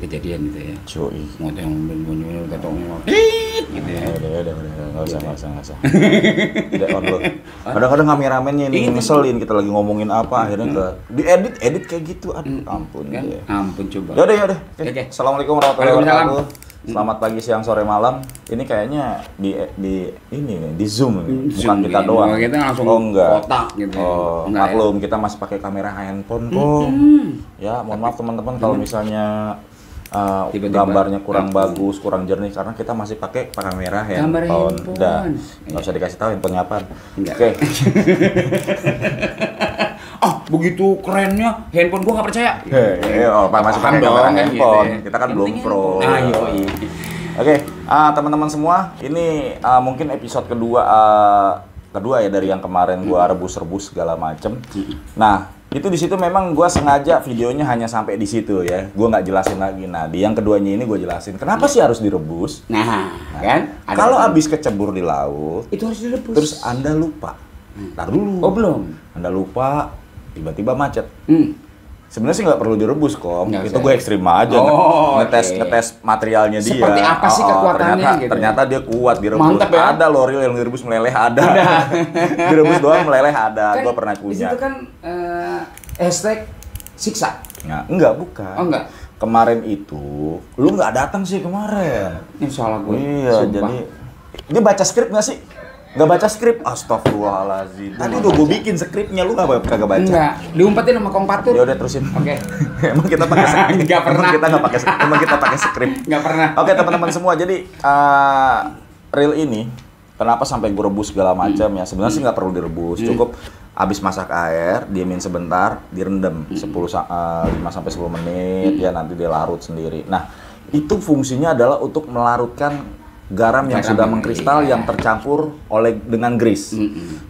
kejadian gitu ya. Cuy. Mau yang bunyi ketemu gitu ya. Udah, nggak usah. Udah on dulu. Kadang-kadang kameramennya ini ngeselin, kita lagi ngomongin apa, akhirnya diedit kayak gitu. Aduh, ampun. Kan? Ampun coba. Yaudah. Oke. Assalamualaikum warahmatullahi wabarakatuh. Selamat pagi, siang, sore, malam. Ini kayaknya di Zoom ini. Bukan kita doang. Kita langsung enggak. kotak gitu. Oh, enggak, maklum, kita masih pakai kamera handphone kok. Ya, mohon maaf teman-teman kalau misalnya gambarnya kurang bagus, kurang jernih karena kita masih pakai kamera handphone. Udah, nggak usah dikasih tahu handphonenya apaan. Oke. Begitu kerennya handphone gua nggak percaya. Masih pakai kamera handphone. Gitu. Kita kan belum pro. Iya. Oke, teman-teman semua, ini mungkin episode kedua ya dari yang kemarin gua rebus-rebus segala macem. Nah, itu di situ memang gua sengaja videonya hanya sampai di situ ya. Gua nggak jelasin lagi. Nah, di yang keduanya ini gua jelasin kenapa sih harus direbus. Nah kan? Kalau habis kecebur di laut, itu harus direbus. terus Anda lupa. Ntar dulu. Oh, belum. Anda lupa, tiba-tiba macet. Sebenarnya sih nggak perlu direbus kok. Itu gue ekstrim aja ngetes materialnya dia. Seperti apa sih kekuatannya gitu. Ternyata dia kuat direbus. Mantap ya? Ada loh reel yang direbus meleleh ada. Direbus doang meleleh ada. Gue pernah punya. Di situ kan hashtag siksa. Nah, bukan. Oh, enggak. Kemarin itu lu nggak datang sih kemarin. Ini salah gue. Iya, jadi dia baca skrip nggak sih? Nggak baca skrip? Astagfirullahaladzim. Tadi udah gue bikin skripnya, lu kagak baca? Enggak, diumpetin sama Kompatur. Ya udah terusin. Oke. Emang kita pakai skrip? Nggak pernah. Emang kita pakai skrip? Nggak pernah. Oke teman-teman semua, jadi reel ini kenapa sampai gue rebus segala macam ya? Sebenarnya sih nggak perlu direbus, cukup habis masak air, diemin sebentar, direndam 5-10 menit ya, nanti dia larut sendiri. Nah, itu fungsinya adalah untuk melarutkan garam yang sudah mengkristal yang tercampur dengan grease.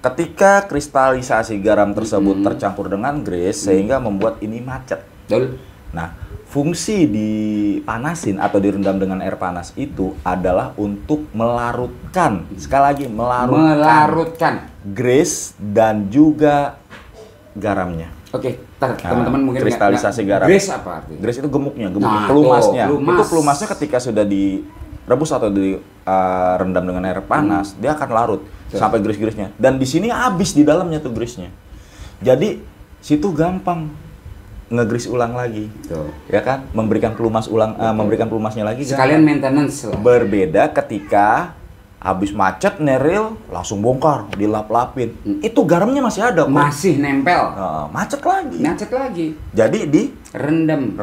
Ketika kristalisasi garam tersebut tercampur dengan grease sehingga membuat ini macet. Nah, fungsi dipanasin atau direndam dengan air panas itu adalah untuk melarutkan, sekali lagi melarutkan grease dan juga garamnya. Oke, teman-teman mungkin kristalisasi garam. Grease apa artinya? Grease itu gemuknya, pelumasnya. Itu pelumasnya ketika sudah direbus atau direndam dengan air panas, dia akan larut sampai grease-grease-nya. Dan di sini habis di dalamnya tuh grease-nya. Jadi situ gampang nge-grease ulang lagi. Ya kan? Memberikan pelumasnya lagi. Sekalian maintenance lah. Berbeda ketika habis macet neril langsung bongkar, dilap-lapin. Itu garamnya masih ada kok. Masih nempel. Macet lagi. Jadi rendam.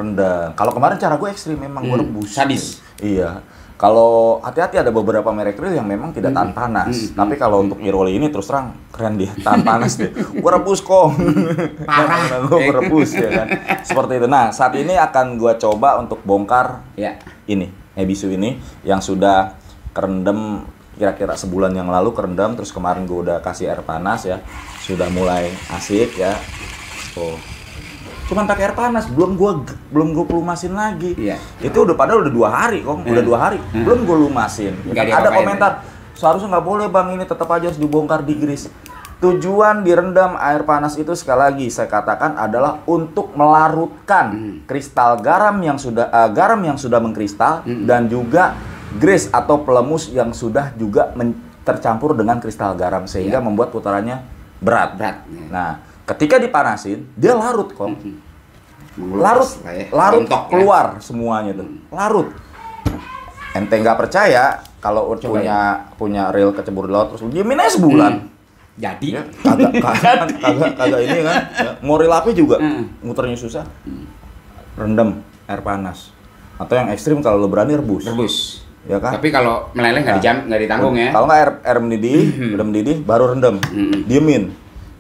Kalau kemarin cara gue ekstrim, memang gue rebus. Sadis. Iya. Kalau hati-hati ada beberapa merek reel yang memang tidak tahan panas. Tapi kalau untuk Iroli ini terus terang keren dia, tahan panas dia. Gue rebus kok. Parah. Gue rebus ya kan. Seperti itu. Nah, saat ini akan gue coba untuk bongkar ini, ebisu ini yang sudah kerendam kira-kira sebulan yang lalu kerendam, terus kemarin gue udah kasih air panas ya. Sudah mulai asik ya. Cuman pakai air panas, belum gue pelumasin lagi. Itu padahal udah 2 hari kok, belum gue lumasin. Ada komentar, seharusnya nggak boleh bang, ini tetap aja harus dibongkar di grease. Tujuan direndam air panas itu sekali lagi saya katakan adalah untuk melarutkan kristal garam yang sudah mengkristal dan juga grease atau pelemus yang sudah juga tercampur dengan kristal garam sehingga membuat putarannya berat. Nah, ketika dipanasin, dia larut kok. Larut keluar semuanya tuh. Larut. Ente nggak percaya kalau punya reel kecebur di laut terus diemin aja sebulan. Jadi ya, kagak ini kan. Ya. Mau reel apa juga muternya susah. Rendam air panas. Atau yang ekstrim kalau lo berani rebus. Ya kan? Tapi kalau meleleh nggak ditanggung ya. Kalau nggak air mendidih, udah mendidih baru rendam.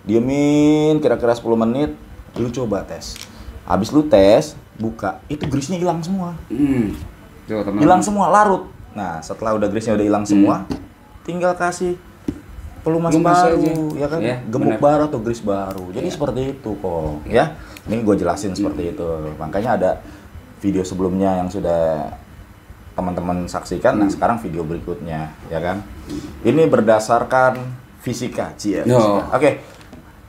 Diemin kira-kira 10 menit, lu coba tes. Habis lu tes, buka, itu grease-nya hilang semua. Hilang semua, larut. Nah, setelah udah grease-nya udah hilang semua, tinggal kasih pelumas baru, ya kan? Gemuk baru atau grease baru. Jadi seperti itu kok, ya. Ini gue jelasin seperti itu. Makanya ada video sebelumnya yang sudah teman-teman saksikan. Nah, sekarang video berikutnya, ya kan? Ini berdasarkan fisika, Oke.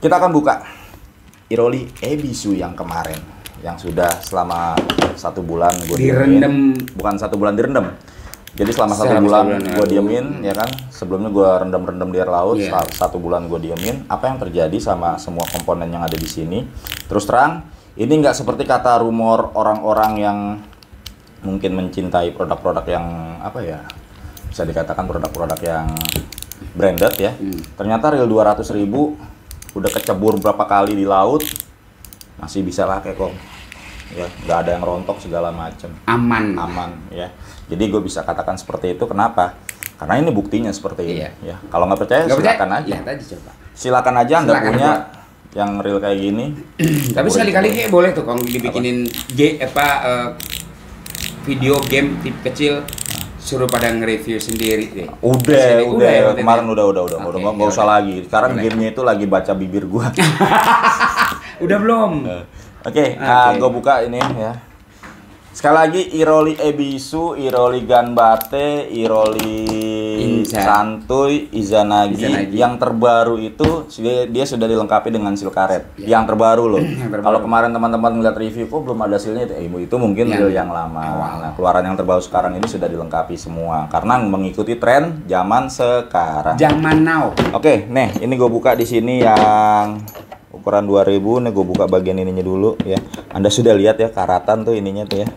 Kita akan buka Iroli Ebisu yang kemarin, yang sudah selama 1 bulan gue direndam. Bukan 1 bulan direndam. Jadi selama 1 bulan gue diemin, ya kan. Sebelumnya gue rendam-rendam di air laut. 1 bulan gue diemin. Apa yang terjadi sama semua komponen yang ada di sini? Terus terang, ini nggak seperti kata rumor orang-orang yang mungkin mencintai produk-produk yang apa ya? Bisa dikatakan produk-produk yang branded ya. Ternyata real 200.000 udah kecebur berapa kali di laut masih bisa pakai kok. Ya, nggak ada yang rontok segala macam. Aman Ya. Jadi gue bisa katakan seperti itu. Kenapa? Karena ini buktinya seperti ini. Ya. Kalau nggak percaya silakan aja. Lihat aja coba. Silakan aja Anda punya yang real kayak gini. Tapi sekali-kali kayak boleh tuh kalau dibikinin video game tip kecil, suruh pada nge-review sendiri deh. Udah. Kemarin udah nggak usah lagi. Sekarang gamenya itu lagi baca bibir gua. Udah belum? Oke. Gua buka ini ya. Sekali lagi, Iroli Ebisu, Iroli Ganbate, Iroli Santuy, Izanagi. Yang terbaru itu dia sudah dilengkapi dengan seal karet. Yang terbaru loh. Kalau kemarin teman-teman ngeliat review kok belum ada sealnya itu mungkin real yang lama. Nah, keluaran yang terbaru sekarang ini sudah dilengkapi semua karena mengikuti tren zaman sekarang. Zaman now. Oke, nih ini gue buka di sini yang ukuran 2000. Nih gue buka bagian ininya dulu ya. Anda sudah lihat ya karatan tuh ininya tuh ya.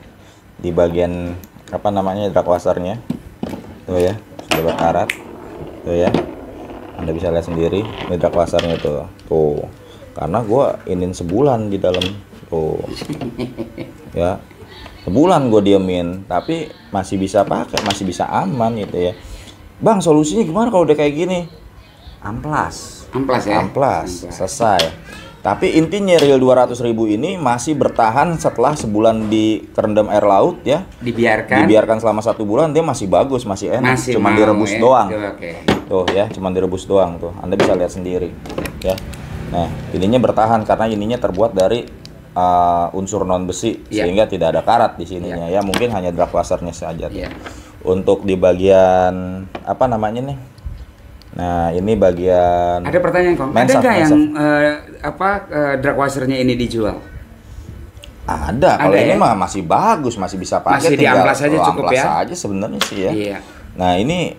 Di bagian apa namanya drakwasernya. Tuh ya, sudah berkarat. Tuh ya. Anda bisa lihat sendiri ini drakwasernya tuh. Tuh. Karena gua inin sebulan di dalam tuh. Ya. Sebulan gue diemin, tapi masih bisa pakai, masih bisa aman gitu ya. Bang, solusinya gimana kalau udah kayak gini? Amplas ya? Amplas. Selesai. Tapi intinya real 200.000 ini masih bertahan setelah sebulan kerendam air laut ya. Dibiarkan selama 1 bulan, dia masih bagus, masih enak. Cuma direbus doang. Tuh ya, cuma direbus doang tuh. Anda bisa lihat sendiri ya. Nah, ininya bertahan karena ininya terbuat dari unsur non besi sehingga tidak ada karat di sininya ya. Mungkin hanya drakwasernya saja. Untuk di bagian apa namanya nih? Nah, ini bagian. Ada pertanyaan Kong. Ada nggak yang drakwasernya ini dijual? Ada. Kalau ini mah masih bagus, masih bisa pakai. Masih diamplas aja cukup ya. Amplas aja sebenarnya sih ya. Iya. Nah, ini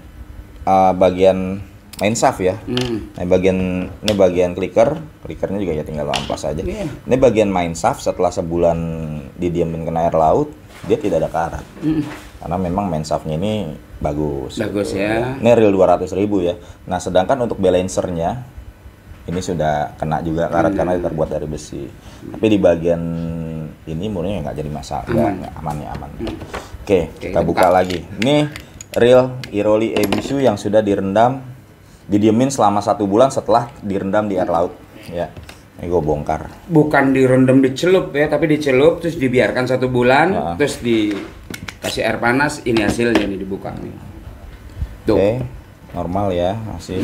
bagian main shaft ya. Nah, ini bagian clicker-nya juga ya tinggal amplas aja. Ini bagian main shaft setelah sebulan didiemin kena air laut, dia tidak ada karat. Karena memang main shaftnya ini bagus ya. Ini real 200.000 ya. Nah, sedangkan untuk balancernya ini sudah kena juga karat karena terbuat dari besi. Tapi di bagian ini murninya nggak jadi masalah, aman. Oke, kita buka lagi. Ini real Iroli Ebisu yang sudah direndam, didiemin selama 1 bulan setelah direndam di air laut ya. Ini gue bongkar. Bukan direndam, dicelup ya, tapi dicelup terus dibiarkan 1 bulan, terus dikasih air panas. Ini hasilnya nih, dibuka nih. Oke, normal ya, masih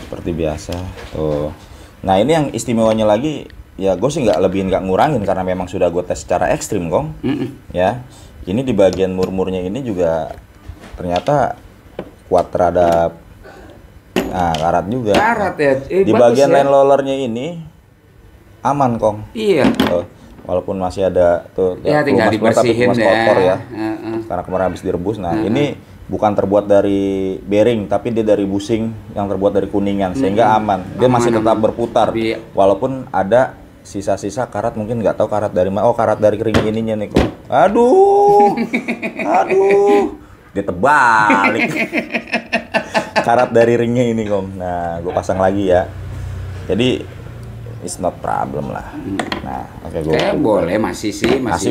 seperti biasa. Tuh. Nah, ini yang istimewanya lagi, ya gue sih nggak ngurangin karena memang sudah gue tes secara ekstrim, Kong. Ya, ini di bagian murmurnya ini juga ternyata kuat terhadap karat juga. Karat ya. Di bagian line rollernya ini aman, Kong. Iya. Walaupun masih ada tuh ya, tinggal dibersihin kotor ya. Karena kemarin habis direbus. Nah, ini bukan terbuat dari bearing, tapi dia dari busing yang terbuat dari kuningan, sehingga aman. Dia masih tetap berputar. Walaupun ada sisa-sisa karat, mungkin nggak tahu karat dari mana. Oh, karat dari ring ininya nih, Kong. Aduh. Dia terbalik. Karat dari ringnya ini, Kong. Nah, gue pasang lagi ya. Jadi it's not problem lah. Nah, kayak boleh masih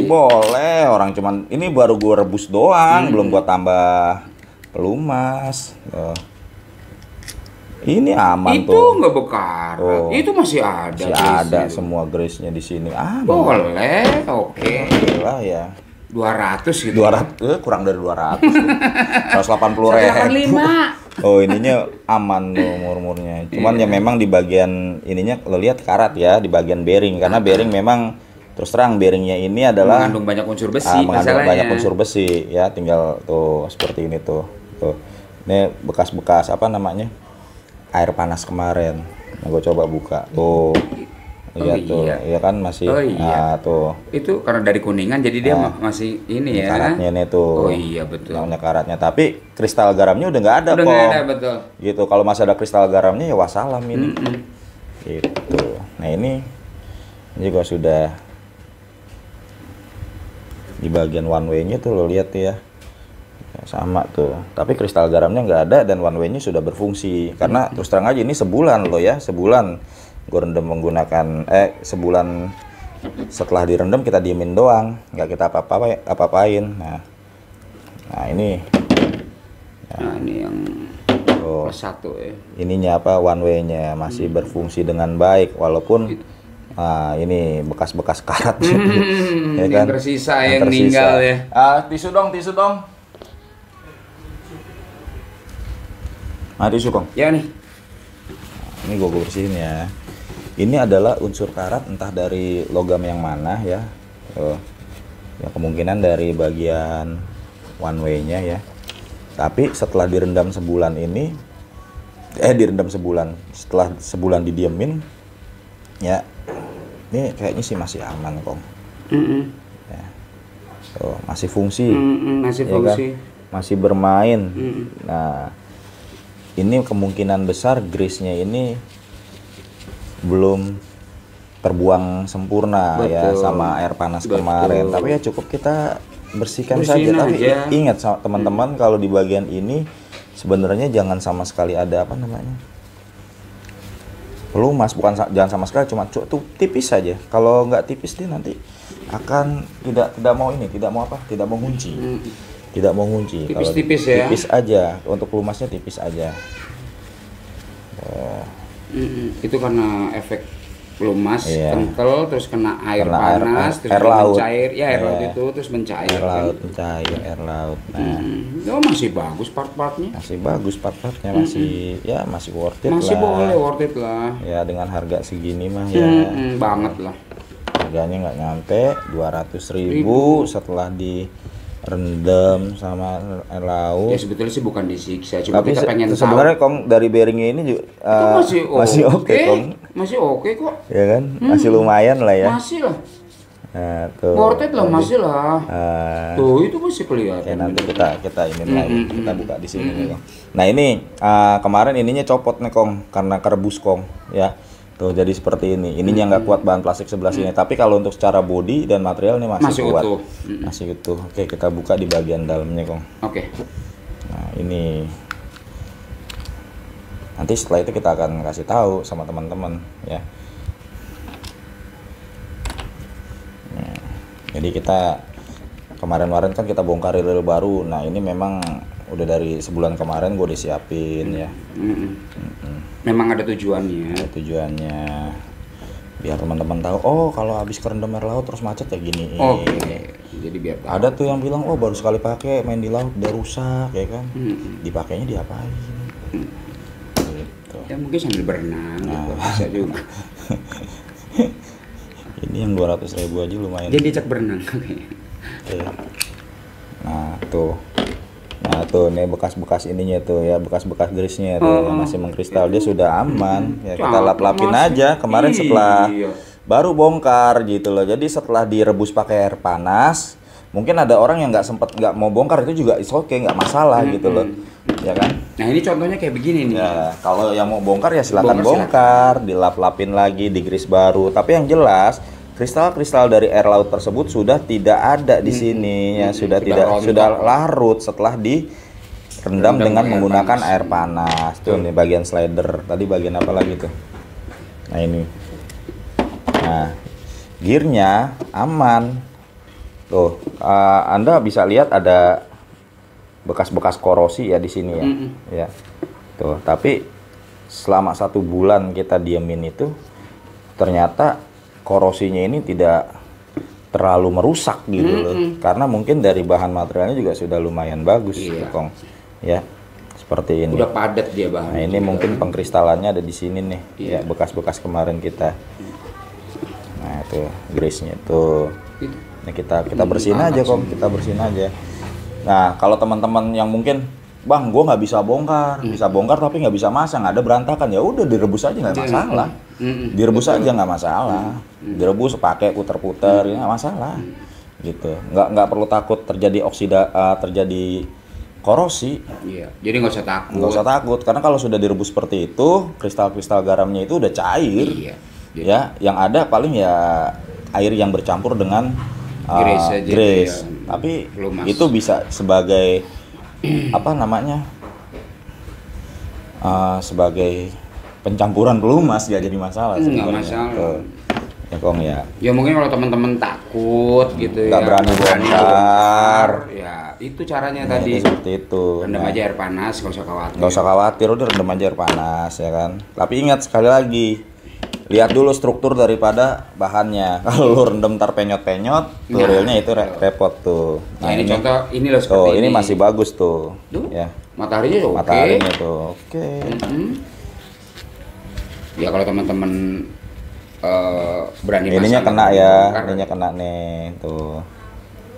boleh. Orang cuman ini baru gue rebus doang, belum gue tambah pelumas. Ini aman itu tuh. Itu nggak bekarat. Itu masih ada. Masih ada semua grease-nya di sini. Boleh, oke. Lah ya. 200 gitu. 200, kurang dari 200. 180.000. Oh, ininya aman tuh murmurnya. Cuman ya memang di bagian ininya lo lihat karat ya, di bagian bearing, karena bearing memang terus terang bearingnya ini adalah mengandung banyak unsur besi. Mengandung banyak unsur besi ya, tinggal tuh seperti ini tuh. Ini bekas-bekas apa namanya? Air panas kemarin. Nah, gue coba buka. Tuh. Iya tuh, iya kan masih. Oh iya. Nah, tuh. Itu karena dari kuningan jadi dia masih ini ya. Karatnya nih tuh. Oh iya betul. Namanya karatnya, tapi kristal garamnya udah nggak ada kok. Udah nggak ada, betul. Gitu, kalau masih ada kristal garamnya ya wassalam ini. Gitu. Nah ini juga sudah di bagian one way-nya tuh lo lihat tuh ya. Sama tuh, tapi kristal garamnya nggak ada dan one way-nya sudah berfungsi. Karena terus terang aja ini sebulan loh ya, sebulan gue rendam menggunakan sebulan setelah direndam kita diemin doang, nggak kita apa-apain. Nah ini ini yang plus 1 ya, ininya apa, one way-nya masih berfungsi dengan baik walaupun ini bekas-bekas karat ya kan? Yang tersisa, yang meninggal ya. Tisu dong. Tisu Kong. Ya nih. Ini gue bersihin ya. Ini adalah unsur karat entah dari logam yang mana ya. Ya kemungkinan dari bagian one way-nya ya. Tapi setelah direndam sebulan ini, setelah sebulan didiemin, ya ini kayaknya sih masih aman Kong. Ya. Masih fungsi. Masih ya fungsi. Kan? Masih bermain. Nah, ini kemungkinan besar grease-nya ini belum terbuang sempurna. Betul. Ya sama air panas kemarin. Tapi ya cukup kita bersihin saja. Tapi ingat teman-teman, kalau di bagian ini sebenarnya jangan sama sekali ada apa namanya, pelumas. Jangan sama sekali, cuma tuh tipis saja. Kalau nggak tipis dia nanti akan tidak mau ngunci. Tidak mau ngunci. Tipis-tipis ya. Tipis aja. Untuk pelumasnya tipis aja. Itu karena efek pelumas kental, terus kena air panas, terus air laut. Mencair. Ya air laut itu terus mencair. Air laut. Nah, masih bagus part-partnya. Masih bagus part-partnya, masih worth it lah. Masih boleh worth it lah. Ya dengan harga segini mah ya. Banget lah. Harganya nggak nyampe 200.000 setelah direndam sama air laut. Ya sebetulnya sih bukan disiksa, cuma tapi kita pengen tahu. Sebenarnya Kong dari bearingnya ini juga masih oke Kong. Masih oke kok. Ya kan? Masih lumayan lah ya. Masih lah. Nah, tuh. Worth it lah, masih lah. Tuh itu masih kelihatan. Ya, nanti kita ini lagi, kita buka di sini nih Kong. Nah ini kemarin ininya copot nih Kong karena kerebus Kong ya. Tuh jadi seperti ini. Ininya nggak kuat bahan plastik sebelah sini. Tapi kalau untuk secara body dan material ini masih kuat. Utuh. Masih utuh. Oke, kita buka di bagian dalamnya Kong. Oke. Nah ini. Nanti setelah itu kita akan kasih tahu sama teman-teman ya. Nah, jadi kita kemarin kan kita bongkar reel baru. Nah ini memang udah dari sebulan kemarin gue disiapin ya. Memang ada tujuannya. Ada tujuannya biar teman-teman tahu. Oh kalau habis kerendam air laut terus macet ya gini. Jadi biar tahu. Ada tuh yang bilang baru sekali pakai main di laut udah rusak ya kan. Dipakainya diapain? Gitu. Ya mungkin sambil berenang gitu, bisa juga. Ini yang 200.000 aja lumayan. Jadi cek berenang. Nah tuh nih bekas-bekas ininya tuh ya, bekas-bekas grease-nya tuh yang masih mengkristal. Dia sudah aman ya, kita lap-lapin aja kemarin setelah baru bongkar gitu loh. Jadi setelah direbus pakai air panas, mungkin ada orang yang nggak mau bongkar, itu juga oke, nggak masalah gitu loh ya kan. Nah ini contohnya kayak begini nih ya. Kalau yang mau bongkar ya silakan bongkar, dilap-lapin lagi, di grease baru. Tapi yang jelas kristal-kristal dari air laut tersebut sudah tidak ada di sini ya, sudah larut setelah direndam dengan menggunakan air panas. Tuh nih bagian slider. Tadi bagian apa lagi tuh? Nah ini. Nah, gearnya aman. Tuh, Anda bisa lihat ada bekas-bekas korosi ya di sini ya. Ya. Tuh, tapi selama 1 bulan kita diemin itu ternyata korosinya ini tidak terlalu merusak gitu loh. Karena mungkin dari bahan materialnya juga sudah lumayan bagus Kong. Ya. Seperti ini. Udah padat dia bahan. Nah, ini mungkin pengkristalannya ada di sini nih. Ya, bekas-bekas kemarin kita. Nah, itu grease-nya tuh. Nah, kita bersihin aja Kong, kita bersihin aja. Nah, kalau teman-teman yang mungkin Bang, gua nggak bisa bongkar, bisa bongkar tapi nggak bisa masang, ada berantakan, ya udah direbus aja nggak masalah, direbus aja nggak masalah, direbus pakai puter-puter, ya nggak masalah, gitu, nggak perlu takut terjadi terjadi korosi. Iya, jadi nggak usah takut. Nggak usah takut, karena kalau sudah direbus seperti itu, kristal-kristal garamnya itu udah cair, ya, yang ada paling ya air yang bercampur dengan grease, tapi Lumas. itu bisa sebagai apa namanya sebagai pencampuran pelumas, ya jadi masalah nggak masalah ya Kong ya. Ya mungkin kalau teman-teman takut gitu nggak ya berani bongkar ya itu caranya ya, tadi itu seperti itu. rendam aja air panas, nggak usah khawatir, udah rendam aja air panas ya kan. Tapi ingat sekali lagi, lihat dulu struktur daripada bahannya. Kalau lu rendam tar penyot-penyot, tuh realnya itu repot tuh. Nah, ini contoh, ini loh seperti tuh, ini masih bagus tuh. Ya. Mataharinya oke. Mataharinya tuh oke. Ya kalau teman-teman berani ininya kena ya, ininya kena nih tuh.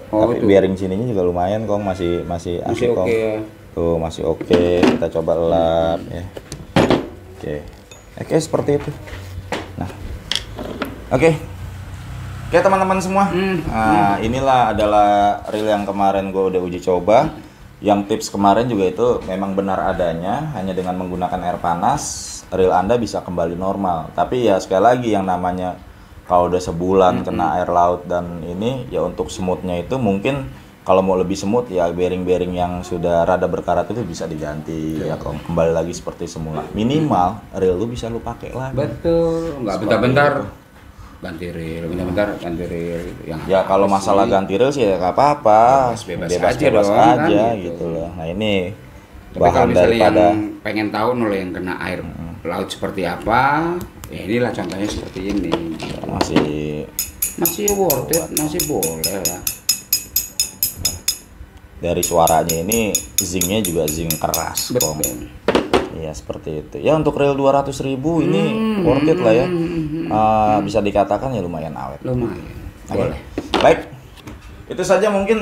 Tapi bearing sininya juga lumayan Kong, masih asik Kong. Ya. Tuh masih oke. Kita coba lap ya. Oke, seperti itu. Nah, oke teman-teman semua. Nah, inilah adalah reel yang kemarin gue udah uji coba. Yang tips kemarin juga itu memang benar adanya, hanya dengan menggunakan air panas, reel Anda bisa kembali normal. Tapi ya sekali lagi, yang namanya kalau udah sebulan kena air laut dan ini, ya untuk smoothnya itu mungkin kalau mau lebih smooth ya bearing-bearing yang sudah rada berkarat itu bisa diganti ya, kembali lagi seperti semula. Minimal reel lu bisa lu pakai lagi. Betul, nggak bentar-bentar ganti reel, bentar-bentar ganti reel gitu. Ya kalau masalah ganti reel sih ya nggak apa-apa, bebas aja kan, gitu loh. Nah ini tapi kalau misalnya yang pengen tahu nih yang kena air laut seperti apa, ya inilah contohnya seperti ini. Masih worth it, masih boleh lah. Dari suaranya ini zincnya juga zinc keras. Betul. Iya seperti itu. Ya untuk reel 200.000 ini worth it lah ya. Bisa dikatakan ya lumayan awet. Lumayan. Boleh. Baik. Itu saja mungkin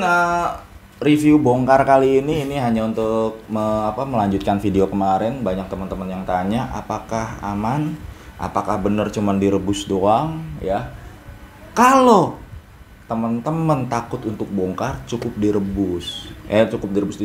review bongkar kali ini. Ini hanya untuk melanjutkan video kemarin. Banyak teman-teman yang tanya apakah aman, apakah benar cuman direbus doang ya. Kalau teman-teman takut untuk bongkar, cukup direbus,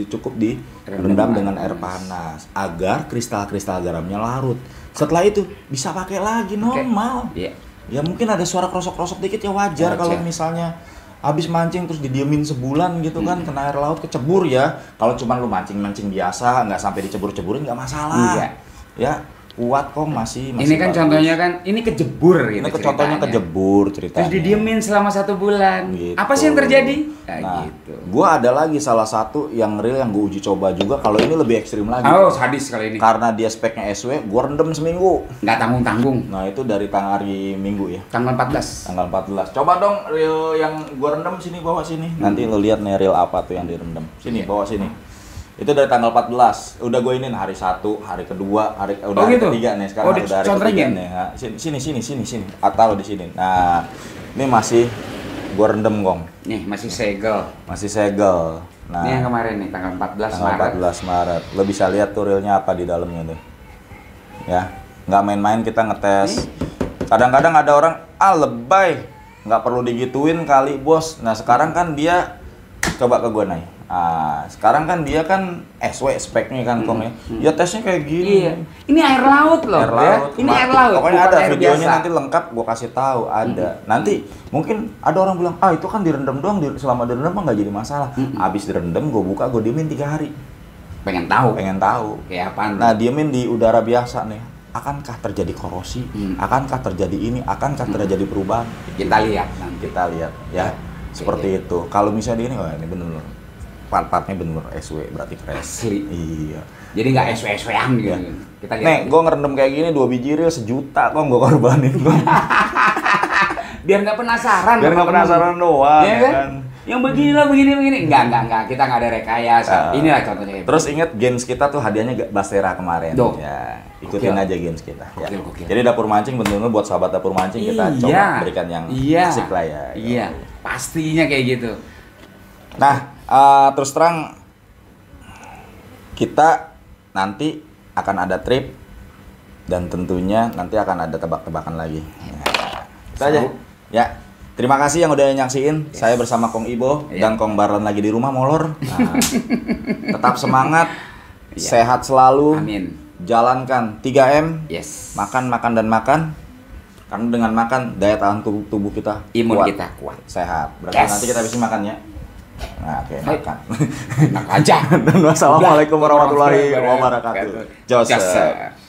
cukup direndam dengan air panas agar kristal-kristal garamnya larut. Setelah itu bisa pakai lagi normal. Ya mungkin ada suara krosok-krosok dikit ya wajar. Kalau misalnya habis mancing terus didiemin sebulan gitu kan, kena air laut kecebur ya. Kalau cuma lu mancing biasa nggak sampai dicebur-ceburin nggak masalah. Ya kuat kok masih ini kan bagus. Contohnya kan ini kejebur gitu. Ini contohnya kejebur ceritanya. Terus didiemin selama 1 bulan. Gitu. Apa sih yang terjadi? Nah, gitu. Gua ada lagi salah satu yang reel yang gue uji coba juga. Kalau ini lebih ekstrim lagi. Oh, sadis kali ini. Karena dia speknya SW, gua rendam seminggu. Nggak tanggung-tanggung. Nah, itu dari hari Minggu ya. Tanggal 14. Tanggal 14. Coba dong reel yang gua rendam sini, bawa sini. Nanti lo lihat nih reel apa tuh yang direndam. Sini, bawa sini. Itu dari tanggal 14. Udah gue ini hari 1, hari kedua, hari hari ketiga nih. Sekarang udah hari ketiga nih. Nah, sini. Atau di sini. Nah, ini masih gue rendem Gong. Nih, masih segel. Nah, ini yang kemarin nih, tanggal 14 Maret. 14 Maret. Lo bisa lihat tuh reelnya apa di dalamnya tuh. Ya, nggak main-main kita ngetes. Kadang-kadang ada orang, lebay. Nggak perlu digituin kali bos. Nah, sekarang kan dia, coba ke gue naik. Sekarang kan dia kan SW speknya kan Kong ya. Ya tesnya kayak gini. Iya. Ini air laut loh. Ya? Ini air laut. Pokoknya ada videonya biasa. Nanti lengkap gua kasih tahu ada. Nanti mungkin ada orang bilang, itu kan direndam doang, selama direndam mah nggak jadi masalah. Habis direndam gua buka, gua diemin 3 hari. Pengen tahu. Kayak apaan? Nah, diemin di udara biasa nih. Akankah terjadi korosi? Akankah terjadi ini? Akankah terjadi perubahan? Kita lihat ya. Seperti itu. Kalau misalnya ini, ini bener. Part-partnya bener SW, berarti fresh. Iya. Jadi nggak SW-SW-an gitu. Ya. Kita lihat. Nih, gue ngerendam kayak gini 2 biji reel 1 juta kok gue korbanin. Biar nggak penasaran. Doang ya kan. Yang begini. Enggak. Kita nggak ada rekayasa. Inilah contohnya. Terus inget games kita tuh hadiahnya Bastera kemarin. Ya, ikutin aja games kita. Ya. Jadi dapur mancing bener-bener buat sahabat dapur mancing kita coba berikan yang asik lah ya. Iya. Pastinya kayak gitu. Nah, terus terang kita nanti akan ada trip dan tentunya nanti akan ada tebak-tebakan lagi. Itu aja. Ya. Terima kasih yang udah nyaksiin. Saya bersama Kong Ibo dan Kong Barlan lagi di rumah molor. Nah, tetap semangat, sehat selalu. Amin. Jalankan 3M. Yes. Makan, makan dan makan. Karena dengan makan daya tahan tubuh kita imun kuat, kita kuat, sehat. Berarti nanti kita bisa makan ya. Nah, oke, makan. Enak aja. Dan wassalamualaikum warahmatullahi wabarakatuh. Joseph.